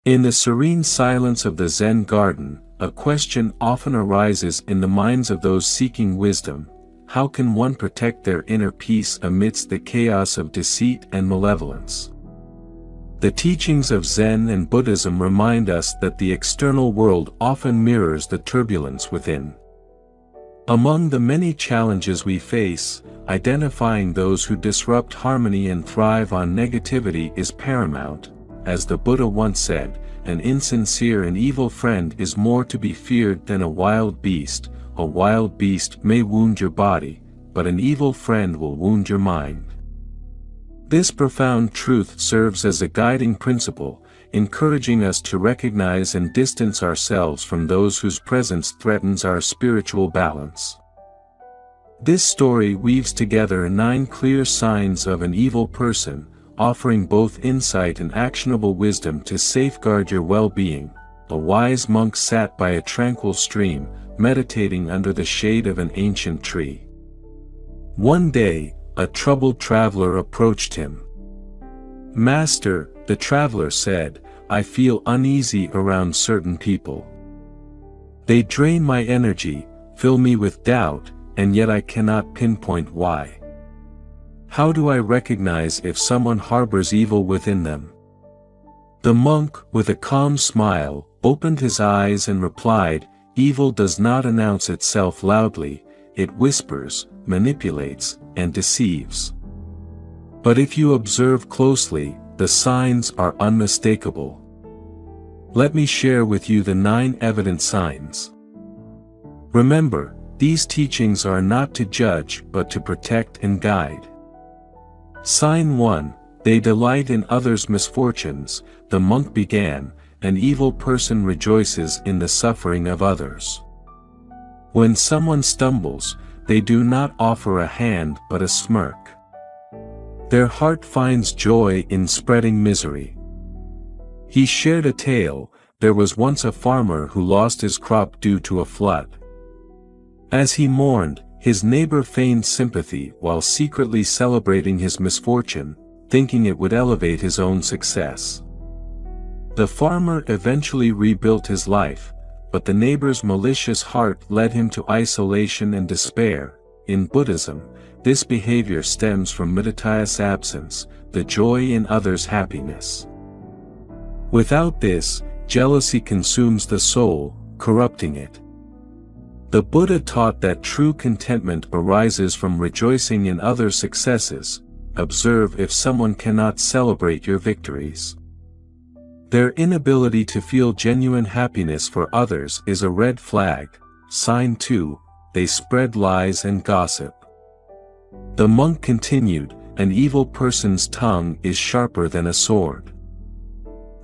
In the serene silence of the Zen garden, a question often arises in the minds of those seeking wisdom: how can one protect their inner peace amidst the chaos of deceit and malevolence? The teachings of Zen and Buddhism remind us that the external world often mirrors the turbulence within. Among the many challenges we face, identifying those who disrupt harmony and thrive on negativity is paramount. As the Buddha once said, "An insincere and evil friend is more to be feared than a wild beast. A wild beast may wound your body, but an evil friend will wound your mind." This profound truth serves as a guiding principle, encouraging us to recognize and distance ourselves from those whose presence threatens our spiritual balance. This story weaves together 9 clear signs of an evil person, offering both insight and actionable wisdom to safeguard your well-being. A wise monk sat by a tranquil stream, meditating under the shade of an ancient tree. One day, a troubled traveler approached him. "Master," the traveler said, "I feel uneasy around certain people. They drain my energy, fill me with doubt, and yet I cannot pinpoint why. How do I recognize if someone harbors evil within them?" The monk, with a calm smile, opened his eyes and replied, "Evil does not announce itself loudly, it whispers, manipulates, and deceives. But if you observe closely, the signs are unmistakable. Let me share with you the 9 evident signs." Remember, these teachings are not to judge but to protect and guide. Sign 1, they delight in others' misfortunes. The monk began, "An evil person rejoices in the suffering of others. When someone stumbles, they do not offer a hand but a smirk. Their heart finds joy in spreading misery." He shared a tale. There was once a farmer who lost his crop due to a flood. As he mourned, his neighbor feigned sympathy while secretly celebrating his misfortune, thinking it would elevate his own success. The farmer eventually rebuilt his life, but the neighbor's malicious heart led him to isolation and despair. In Buddhism, this behavior stems from mitatis absence, the joy in others' happiness. Without this, jealousy consumes the soul, corrupting it. The Buddha taught that true contentment arises from rejoicing in others' successes. Observe if someone cannot celebrate your victories. Their inability to feel genuine happiness for others is a red flag. Sign 2, they spread lies and gossip. The monk continued, "An evil person's tongue is sharper than a sword.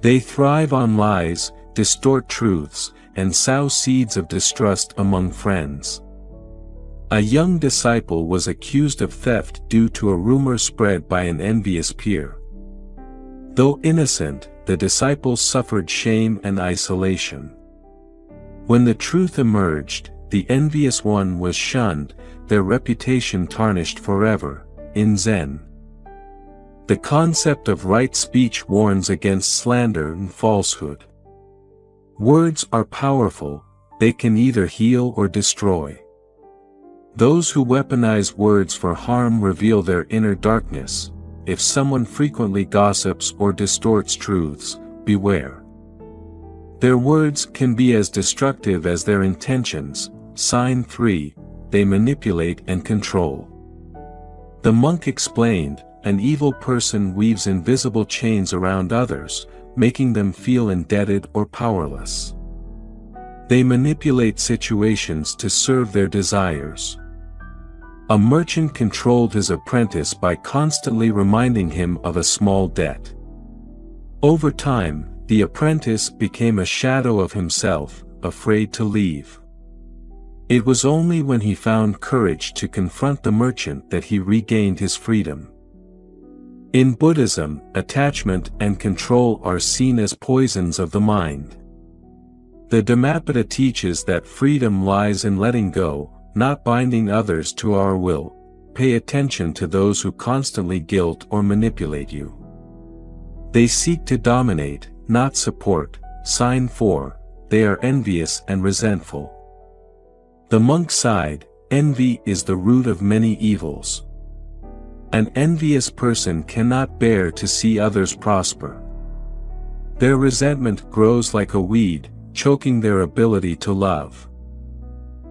They thrive on lies, distort truths, and sow seeds of distrust among friends." A young disciple was accused of theft due to a rumor spread by an envious peer. Though innocent, the disciple suffered shame and isolation. When the truth emerged, the envious one was shunned, their reputation tarnished forever. In Zen, the concept of right speech warns against slander and falsehood. Words are powerful, they can either heal or destroy. Those who weaponize words for harm reveal their inner darkness. If someone frequently gossips or distorts truths, beware. Their words can be as destructive as their intentions. Sign 3, they manipulate and control. The monk explained, "An evil person weaves invisible chains around others, making them feel indebted or powerless. They manipulate situations to serve their desires." A merchant controlled his apprentice by constantly reminding him of a small debt. Over time, the apprentice became a shadow of himself, afraid to leave. It was only when he found courage to confront the merchant that he regained his freedom. In Buddhism, attachment and control are seen as poisons of the mind. The Dhammapada teaches that freedom lies in letting go, not binding others to our will. Pay attention to those who constantly guilt or manipulate you. They seek to dominate, not support. Sign 4, they are envious and resentful. The monk sighed, envy is the root of many evils. An envious person cannot bear to see others prosper. Their resentment grows like a weed, choking their ability to love.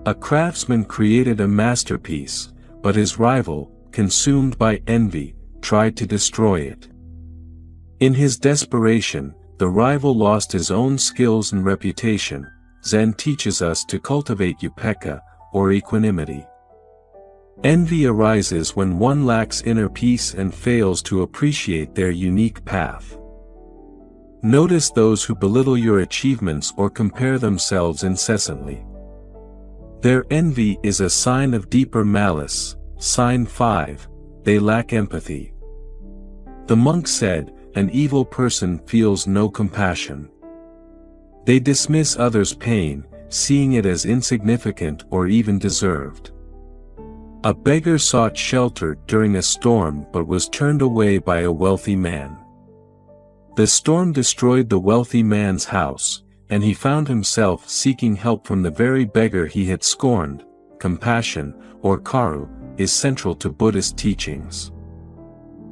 A craftsman created a masterpiece, but his rival, consumed by envy, tried to destroy it. In his desperation, the rival lost his own skills and reputation. Zen teaches us to cultivate upekkha, or equanimity. Envy arises when one lacks inner peace and fails to appreciate their unique path. Notice those who belittle your achievements or compare themselves incessantly. Their envy is a sign of deeper malice. Sign 5, they lack empathy. The monk said, an evil person feels no compassion. They dismiss others' pain, seeing it as insignificant or even deserved. A beggar sought shelter during a storm but was turned away by a wealthy man. The storm destroyed the wealthy man's house, and he found himself seeking help from the very beggar he had scorned. Compassion, or karu, is central to Buddhist teachings.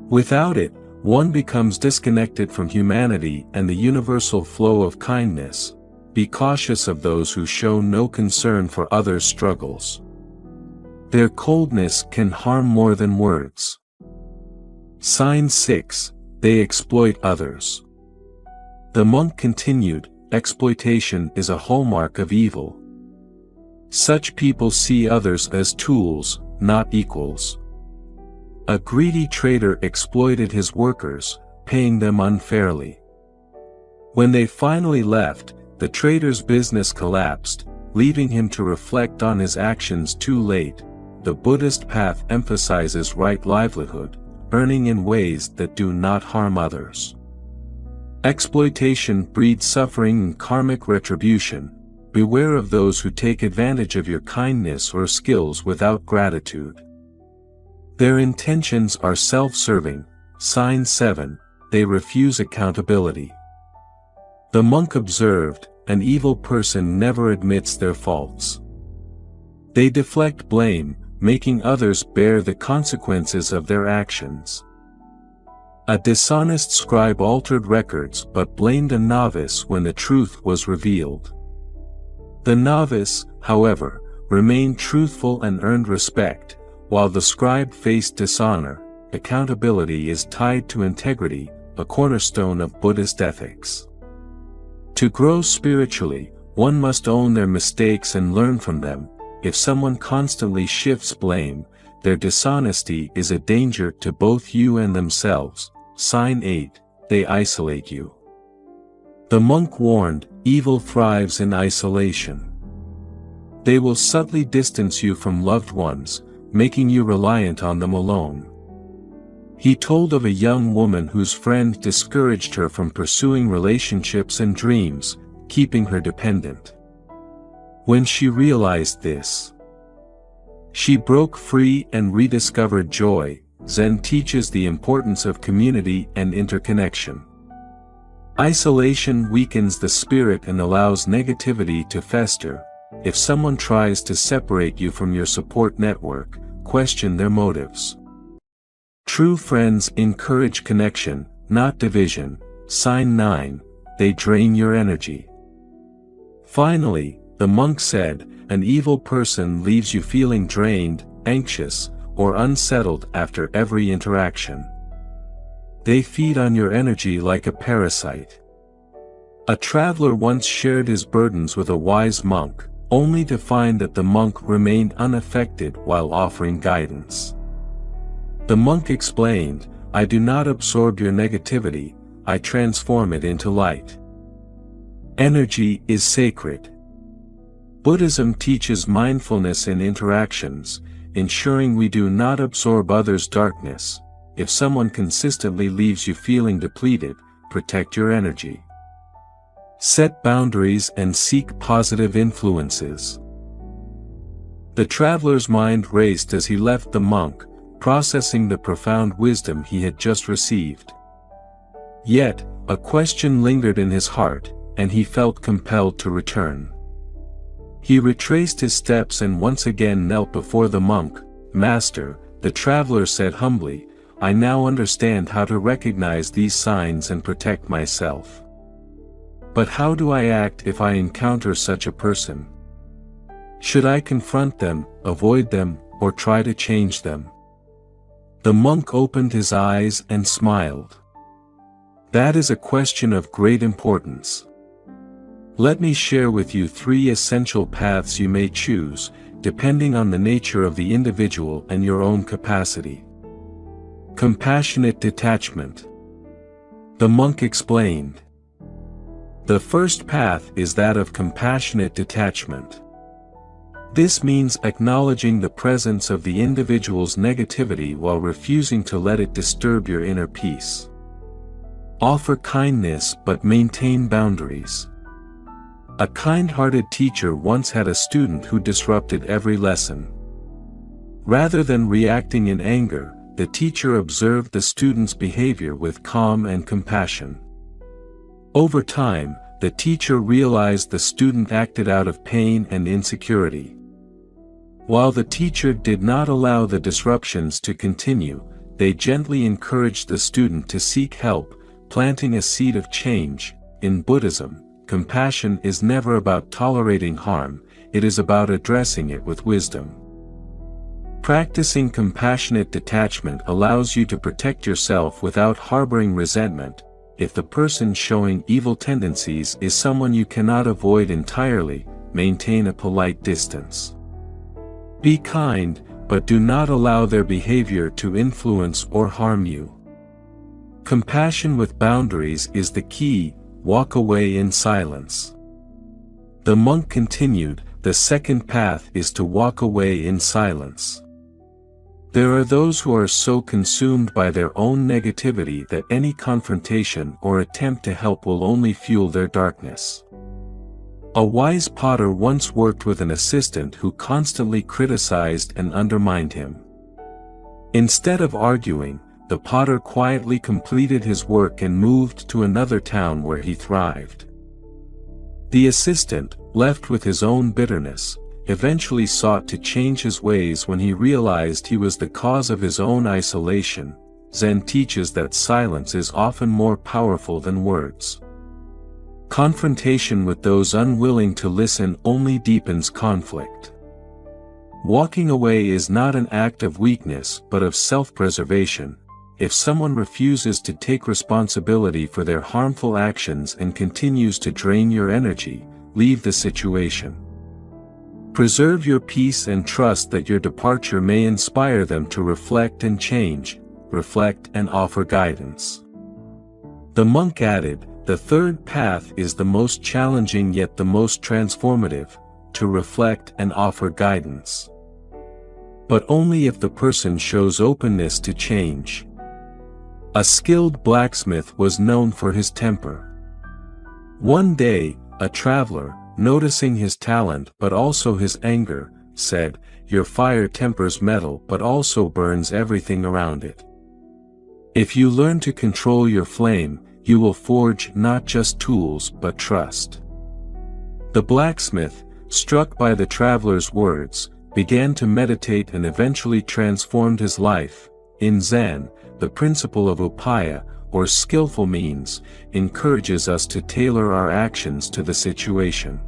Without it, one becomes disconnected from humanity and the universal flow of kindness. Be cautious of those who show no concern for others' struggles. Their coldness can harm more than words. Sign 6, they exploit others. The monk continued, exploitation is a hallmark of evil. Such people see others as tools, not equals. A greedy trader exploited his workers, paying them unfairly. When they finally left, the trader's business collapsed, leaving him to reflect on his actions too late. The Buddhist path emphasizes right livelihood, earning in ways that do not harm others. Exploitation breeds suffering and karmic retribution. Beware of those who take advantage of your kindness or skills without gratitude. Their intentions are self-serving. Sign 7, they refuse accountability. The monk observed, an evil person never admits their faults. They deflect blame, making others bear the consequences of their actions. A dishonest scribe altered records but blamed a novice when the truth was revealed. The novice, however, remained truthful and earned respect, while the scribe faced dishonor. Accountability is tied to integrity, a cornerstone of Buddhist ethics. To grow spiritually, one must own their mistakes and learn from them. If someone constantly shifts blame, their dishonesty is a danger to both you and themselves. Sign 8, they isolate you. The monk warned, evil thrives in isolation. They will subtly distance you from loved ones, making you reliant on them alone. He told of a young woman whose friend discouraged her from pursuing relationships and dreams, keeping her dependent. When she realized this, she broke free and rediscovered joy. Zen teaches the importance of community and interconnection. Isolation weakens the spirit and allows negativity to fester. If someone tries to separate you from your support network, question their motives. True friends encourage connection, not division. Sign 9, they drain your energy. Finally, the monk said, an evil person leaves you feeling drained, anxious, or unsettled after every interaction. They feed on your energy like a parasite. A traveler once shared his burdens with a wise monk, only to find that the monk remained unaffected while offering guidance. The monk explained, I do not absorb your negativity, I transform it into light. Energy is sacred. Buddhism teaches mindfulness in interactions, ensuring we do not absorb others' darkness. If someone consistently leaves you feeling depleted, protect your energy. Set boundaries and seek positive influences. The traveler's mind raced as he left the monk, processing the profound wisdom he had just received. Yet, A question lingered in his heart, and he felt compelled to return. He retraced his steps and once again knelt before the monk. "Master," the traveler said humbly, "I now understand how to recognize these signs and protect myself. But how do I act if I encounter such a person? Should I confront them, avoid them, or try to change them?" The monk opened his eyes and smiled. "That is a question of great importance. Let me share with you 3 essential paths you may choose, depending on the nature of the individual and your own capacity. Compassionate detachment. The monk explained. The first path is that of compassionate detachment. This means acknowledging the presence of the individual's negativity while refusing to let it disturb your inner peace. Offer kindness but maintain boundaries. A kind-hearted teacher once had a student who disrupted every lesson. Rather than reacting in anger, the teacher observed the student's behavior with calm and compassion. Over time, the teacher realized the student acted out of pain and insecurity. While the teacher did not allow the disruptions to continue, they gently encouraged the student to seek help, planting a seed of change. In Buddhism, compassion is never about tolerating harm, it is about addressing it with wisdom. Practicing compassionate detachment allows you to protect yourself without harboring resentment. If the person showing evil tendencies is someone you cannot avoid entirely, maintain a polite distance. Be kind, but do not allow their behavior to influence or harm you. Compassion with boundaries is the key. Walk away in silence. The monk continued, the second path is to walk away in silence. There are those who are so consumed by their own negativity that any confrontation or attempt to help will only fuel their darkness. A wise potter once worked with an assistant who constantly criticized and undermined him. Instead of arguing, the potter quietly completed his work and moved to another town where he thrived. The assistant, left with his own bitterness, eventually sought to change his ways when he realized he was the cause of his own isolation. Zen teaches that silence is often more powerful than words. Confrontation with those unwilling to listen only deepens conflict. Walking away is not an act of weakness but of self-preservation. If someone refuses to take responsibility for their harmful actions and continues to drain your energy, leave the situation. Preserve your peace and trust that your departure may inspire them to reflect and change, reflect and offer guidance. The monk added, the third path is the most challenging yet the most transformative, to reflect and offer guidance. But only if the person shows openness to change. A skilled blacksmith was known for his temper. One day, a traveler, noticing his talent but also his anger, said, "Your fire tempers metal but also burns everything around it. If you learn to control your flame, you will forge not just tools but trust." The blacksmith, struck by the traveler's words, began to meditate and eventually transformed his life. In Zen, the principle of upaya, or skillful means, encourages us to tailor our actions to the situation.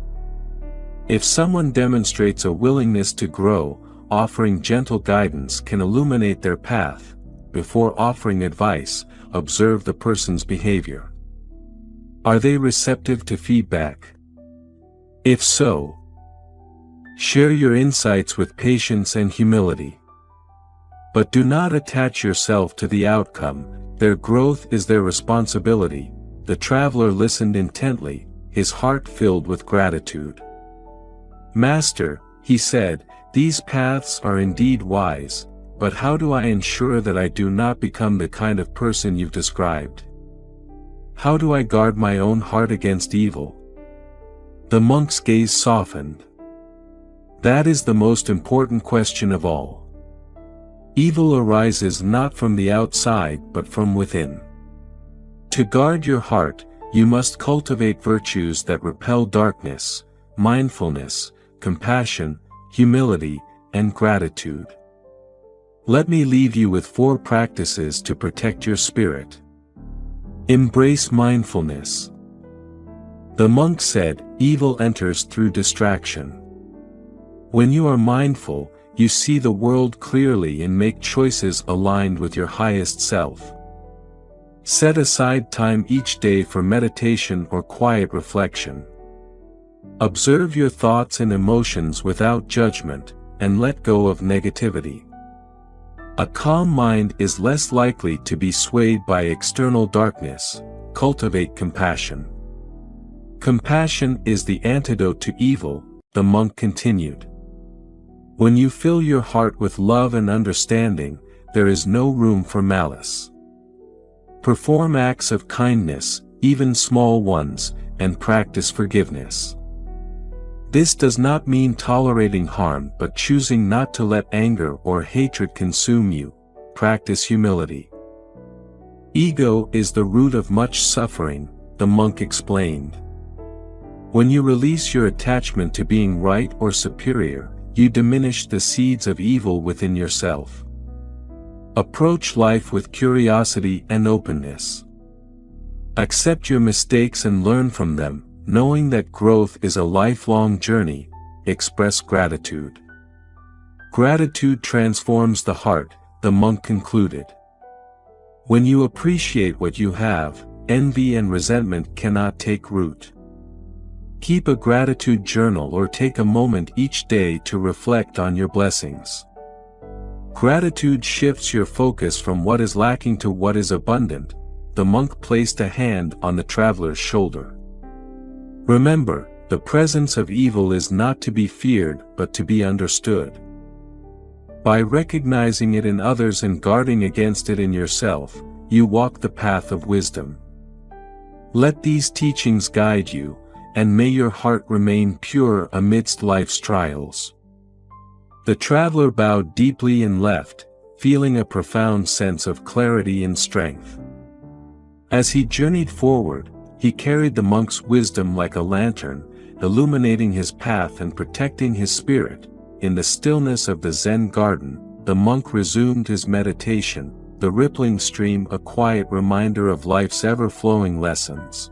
If someone demonstrates a willingness to grow, offering gentle guidance can illuminate their path. Before offering advice, observe the person's behavior. Are they receptive to feedback? If so, share your insights with patience and humility. But do not attach yourself to the outcome. Their growth is their responsibility. The traveler listened intently, his heart filled with gratitude. "Master," he said, "these paths are indeed wise, but how do I ensure that I do not become the kind of person you've described? How do I guard my own heart against evil?" The monk's gaze softened. That is the most important question of all. Evil arises not from the outside but from within. To guard your heart, you must cultivate virtues that repel darkness: mindfulness, compassion, humility, and gratitude. Let me leave you with 4 practices to protect your spirit. Embrace mindfulness. The monk said, "Evil enters through distraction." When you are mindful, you see the world clearly and make choices aligned with your highest self. Set aside time each day for meditation or quiet reflection. Observe your thoughts and emotions without judgment, and let go of negativity. A calm mind is less likely to be swayed by external darkness. Cultivate compassion. Compassion is the antidote to evil, the monk continued. When you fill your heart with love and understanding, there is no room for malice. Perform acts of kindness, even small ones, and practice forgiveness. This does not mean tolerating harm but choosing not to let anger or hatred consume you. Practice humility. Ego is the root of much suffering, the monk explained. When you release your attachment to being right or superior, you diminish the seeds of evil within yourself. Approach life with curiosity and openness. Accept your mistakes and learn from them, knowing that growth is a lifelong journey. Express gratitude. Gratitude transforms the heart, the monk concluded. When you appreciate what you have, envy and resentment cannot take root. Keep a gratitude journal or take a moment each day to reflect on your blessings. Gratitude shifts your focus from what is lacking to what is abundant. The monk placed a hand on the traveler's shoulder. Remember, the presence of evil is not to be feared but to be understood. By recognizing it in others and guarding against it in yourself, you walk the path of wisdom. Let these teachings guide you, and may your heart remain pure amidst life's trials. The traveler bowed deeply and left, feeling a profound sense of clarity and strength. As he journeyed forward, he carried the monk's wisdom like a lantern, illuminating his path and protecting his spirit. In the stillness of the Zen garden, the monk resumed his meditation, the rippling stream a quiet reminder of life's ever-flowing lessons.